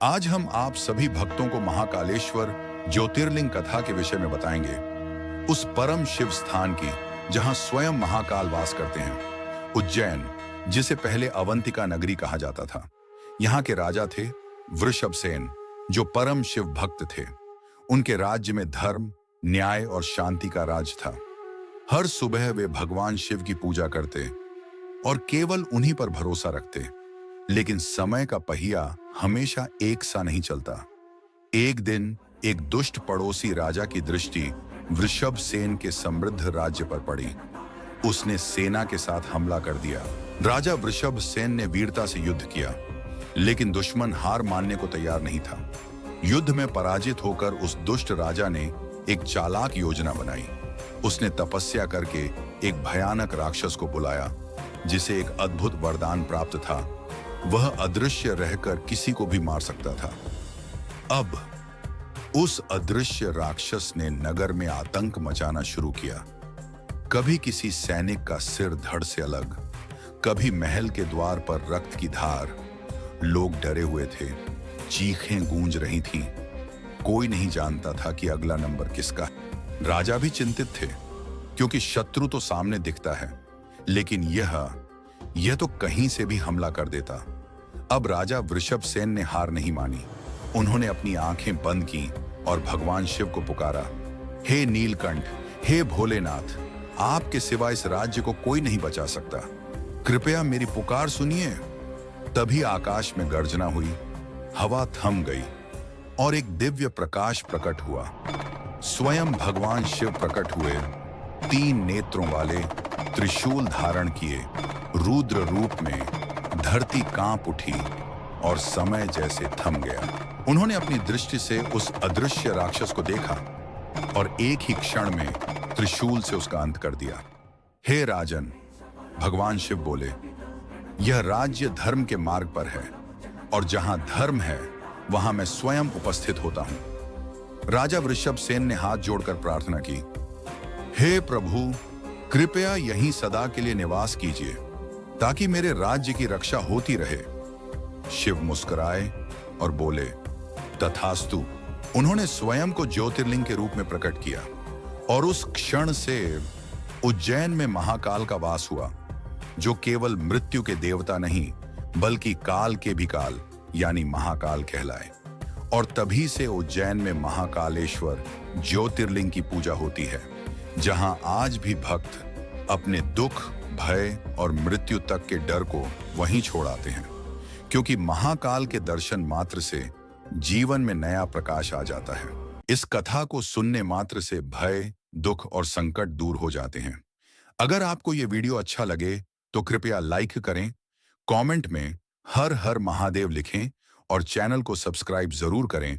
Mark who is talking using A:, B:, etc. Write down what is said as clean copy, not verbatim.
A: आज हम आप सभी भक्तों को महाकालेश्वर ज्योतिर्लिंग कथा के विषय में बताएंगे। उस परम शिव स्थान की जहां स्वयं महाकाल वास करते हैं। उज्जैन, जिसे पहले अवंतिका नगरी कहा जाता था। यहाँ के राजा थे वृषभसेन, जो परम शिव भक्त थे। उनके राज्य में धर्म, न्याय और शांति का राज था। हर सुबह वे भगवान शिव की पूजा करते और केवल उन्हीं पर भरोसा रखते। लेकिन समय का पहिया हमेशा एक सा नहीं चलता। एक दिन एक दुष्ट पड़ोसी राजा की दृष्टि वृषभसेन के समृद्ध राज्य पर पड़ी। उसने सेना के साथ हमला कर दिया। राजा वृषभसेन ने वीरता से युद्ध किया, लेकिन दुश्मन हार मानने को तैयार नहीं था। युद्ध में पराजित होकर उस दुष्ट राजा ने एक चालाक योजना बनाई। उसने तपस्या करके एक भयानक राक्षस को बुलाया, जिसे एक अद्भुत वरदान प्राप्त था। वह अदृश्य रहकर किसी को भी मार सकता था। अब उस अदृश्य राक्षस ने नगर में आतंक मचाना शुरू किया। कभी किसी सैनिक का सिर धड़ से अलग, कभी महल के द्वार पर रक्त की धार। लोग डरे हुए थे, चीखें गूंज रही थीं। कोई नहीं जानता था कि अगला नंबर किसका है। राजा भी चिंतित थे, क्योंकि शत्रु तो सामने दिखता है, लेकिन यह तो कहीं से भी हमला कर देता। अब राजा वृषभसेन ने हार नहीं मानी। उन्होंने अपनी आंखें बंद की और भगवान शिव को पुकारा, हे नीलकंठ, हे भोलेनाथ, आपके सिवा इस राज्य को कोई नहीं बचा सकता। कृपया मेरी पुकार सुनिए। तभी आकाश में गर्जना हुई, हवा थम गई और एक दिव्य प्रकाश प्रकट हुआ। स्वयं भगवान शिव प्रकट हुए, 3 नेत्रों वाले, त्रिशूल धारण किए। रुद्र रूप में धरती कांप उठी और समय जैसे थम गया। उन्होंने अपनी दृष्टि से उस अदृश्य राक्षस को देखा और एक ही क्षण में त्रिशूल से उसका अंत कर दिया। हे राजन, भगवान शिव बोले, यह राज्य धर्म के मार्ग पर है और जहां धर्म है वहां मैं स्वयं उपस्थित होता हूं। राजा वृषभसेन ने हाथ जोड़कर प्रार्थना की, हे प्रभु, कृपया यहीं सदा के लिए निवास कीजिए, ताकि मेरे राज्य की रक्षा होती रहे। शिव मुस्कुराए और बोले, तथास्तु। उन्होंने स्वयं को ज्योतिर्लिंग के रूप में प्रकट किया और उस क्षण से उज्जैन में महाकाल का वास हुआ, जो केवल मृत्यु के देवता नहीं, बल्कि काल के भी काल यानी महाकाल कहलाए। और तभी से उज्जैन में महाकालेश्वर ज्योतिर्लिंग की पूजा होती है, जहां आज भी भक्त अपने दुख, भय और मृत्यु तक के डर को वहीं छोड़ आते हैं, क्योंकि महाकाल के दर्शन मात्र से जीवन में नया प्रकाश आ जाता है। इस कथा को सुनने मात्र से भय, दुख और संकट दूर हो जाते हैं। अगर आपको ये वीडियो अच्छा लगे तो कृपया लाइक करें, कमेंट में हर हर महादेव लिखें और चैनल को सब्सक्राइब जरूर करें